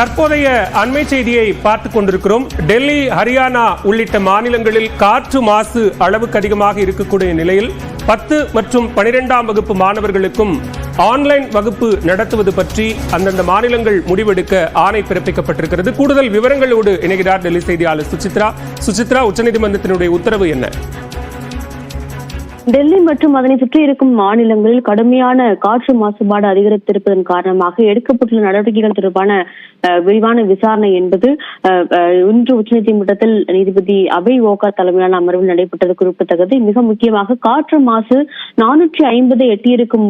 தற்போதைய அண்மை செய்தியை பார்த்துக் கொண்டிருக்கிறோம். டெல்லி, ஹரியானா உள்ளிட்ட மாநிலங்களில் காற்று மாசு அளவுக்கு அதிகமாக இருக்கக்கூடிய நிலையில் 10 மற்றும் 12ஆம் வகுப்பு மாணவர்களுக்கும் ஆன்லைன் வகுப்பு நடத்துவது பற்றி அந்தந்த மாநிலங்கள் முடிவெடுக்க ஆணை பிறப்பிக்கப்பட்டிருக்கிறது. கூடுதல் விவரங்களோடு இணைகிறார் டெல்லி செய்தியாளர் சுசித்ரா. உச்சநீதிமன்றத்தினுடைய உத்தரவு என்ன? டெல்லி மற்றும் அதனை சுற்றி இருக்கும் மாநிலங்களில் கடுமையான காற்று மாசுபாடு அதிகரித்திருப்பதன் காரணமாக எடுக்கப்பட்டுள்ள நடவடிக்கைகள் தொடர்பான விரிவான விசாரணை என்பது இன்று உச்சநீதிமன்றத்தில் நீதிபதி அபய் ஓகா தலைமையிலான அமர்வில் நடைபெற்றது குறிப்பிடத்தக்கது. மிக முக்கியமாக காற்று மாசு 450 எட்டியிருக்கும்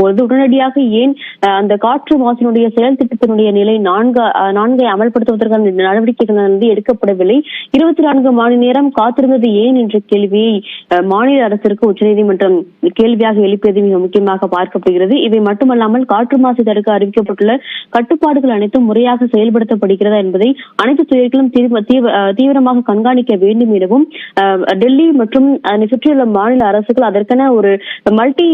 போது உடனடியாக ஏன் அந்த காற்று மாசினுடைய செயல் திட்டத்தினுடைய நிலை 4 அமல்படுத்துவதற்கான நடவடிக்கைகள் எடுக்கப்படவில்லை. 24 மணி நேரம் காத்திருந்தது ஏன் என்ற கேள்வியை மாநில அரசிற்கு உச்சநீதிமன்றம் கேள்வியாக எழுப்பியது மிக முக்கியமாக பார்க்கப்படுகிறது. இவை மட்டுமல்லாமல் காற்று மாசு தடுக்க அறிவிக்கப்பட்டுள்ள கட்டுப்பாடுகள் அனைத்தும் முறையாக செயல்படுத்தப்படுகிறதா என்பதை அனைத்து துறைகளும் தீவிரமாக கண்காணிக்க வேண்டும் எனவும் டெல்லி மற்றும் அதனை சுற்றியுள்ள மாநில அரசுகள் அதற்கென ஒரு மல்டி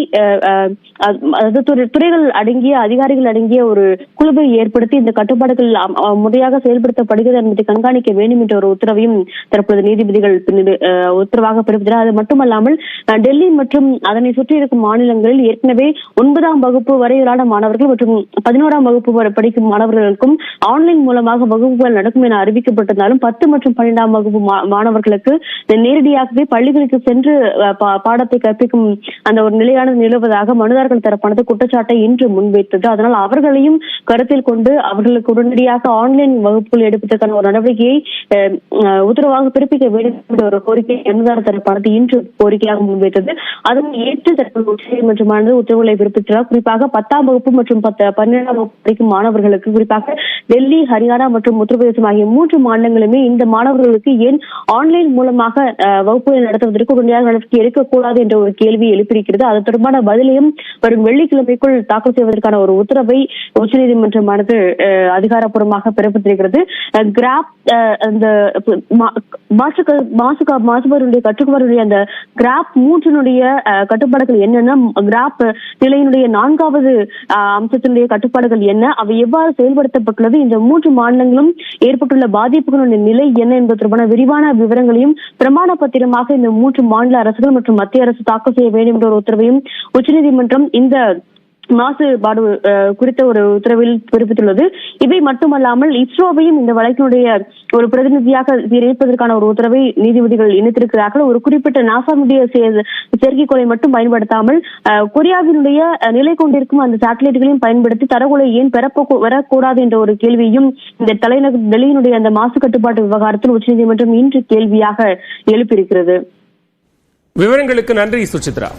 துறைகள் அடங்கிய அதிகாரிகள் அடங்கிய ஒரு குழுவை ஏற்படுத்தி இந்த கட்டுப்பாடுகள் முறையாக செயல்படுத்தப்படுகிறது என்பதை கண்காணிக்க வேண்டும் என்ற ஒரு உத்தரவையும் தற்போது நீதிபதிகள் உத்தரவாக பிறப்பித்தனர். அது மட்டுமல்லாமல் டெல்லி மற்றும் அதனை சுற்றி இருக்கும் மாநிலங்களில் ஏற்கனவே 9ஆம் வகுப்பு வரையிலான மாணவர்கள் மற்றும் 11ஆம் வகுப்பு படிக்கும் மாணவர்களுக்கும் ஆன்லைன் மூலமாக வகுப்புகள் நடக்கும் என அறிவிக்கப்பட்டிருந்தாலும் 10 மற்றும் 12ஆம் வகுப்பு மாணவர்களுக்கு நேரடியாகவே பள்ளிகளுக்கு சென்று பாடத்தை கற்பிக்கும் அந்த ஒரு நிலையானது நிலவுவதாக மனுதாரர்கள் தரப்பானது குற்றச்சாட்டை இன்று முன்வைத்தது. அதனால் அவர்களையும் கருத்தில் கொண்டு அவர்களுக்கு உடனடியாக ஆன்லைன் வகுப்புகள் எடுப்பதற்கான ஒரு நடவடிக்கையை உத்தரவாக பிறப்பிக்க வேண்டும் என்ற ஒரு கோரிக்கை மனுதாரர் தரப்பானது இன்று கோரிக்கையாக முன்வைத்தது. அதனை ஏற்று தற்போது உச்சநீதிமன்றமானது உத்தரவுகளை பிறப்பித்தார். குறிப்பாக 10ஆம் வகுப்பு மற்றும் 12ஆம் வகுப்பு படிக்கும் மாணவர்களுக்கு குறிப்பாக டெல்லி, ஹரியானா மற்றும் உத்தரப்பிரதேசம் ஆகிய 3 மாநிலங்களுமே இந்த மாணவர்களுக்கு ஏன் ஆன்லைன் மூலமாக வகுப்புகளை நடத்துவதற்கு உடனடியாக நடவடிக்கை எடுக்கக்கூடாது என்ற ஒரு கேள்வி எழுப்பியிருக்கிறது. அது தொடர்பான பதிலையும் வரும் வெள்ளிக்கிழமைக்குள் தாக்கல் செய்வதற்கான ஒரு உத்தரவை உச்சநீதிமன்றமானது அதிகாரப்பூர்வமாக பிறப்பித்திருக்கிறது. கிராப் அந்த மாசுபாடுடைய கட்டுப்பாடுடைய அந்த கிராப் 3 கட்டுப்பாடுகள் என்னன்னா, கிராப் நிலையினுடைய 4வது அம்சத்தினுடைய கட்டுப்பாடுகள் என்ன, அவை எவ்வாறு செயல்படுத்தப்பட்டுள்ளது, இந்த 3 மாநிலங்களும் ஏற்பட்டுள்ள பாதிப்புகளுடைய நிலை என்ன என்பது தொடர்பான விரிவான விவரங்களையும் பிரமாண பத்திரமாக இந்த 3 மாநில அரசுகள் மற்றும் மத்திய அரசு தாக்கல் செய்ய வேண்டும் என்ற ஒரு உத்தரவையும் உச்சநீதிமன்றம் இந்த மாசுபாடு குறித்த ஒரு உத்தரவில் பிறப்பித்துள்ளது. இவை மட்டுமல்லாமல் இஸ்ரோவையும் இந்த வழக்கினுடைய ஒரு பிரதிநிதியாக இணைப்பதற்கான ஒரு உத்தரவை நீதிபதிகள் இணைத்திருக்கிறார்கள். ஒரு குறிப்பிட்ட நாசாவுடைய செயற்கைக்கோளை மட்டும் பயன்படுத்தாமல் கொரியாவினுடைய நிலை கொண்டிருக்கும் அந்த சேட்டலைட்டுகளையும் பயன்படுத்தி தரவுகளை ஏன் வரக்கூடாது என்ற ஒரு கேள்வியும் இந்த தலைநகர் டெல்லியினுடைய அந்த மாசு கட்டுப்பாட்டு விவகாரத்தில் உச்சநீதிமன்றம் இன்று கேள்வியாக எழுப்பியிருக்கிறது. விவரங்களுக்கு நன்றி சுசித்ரா.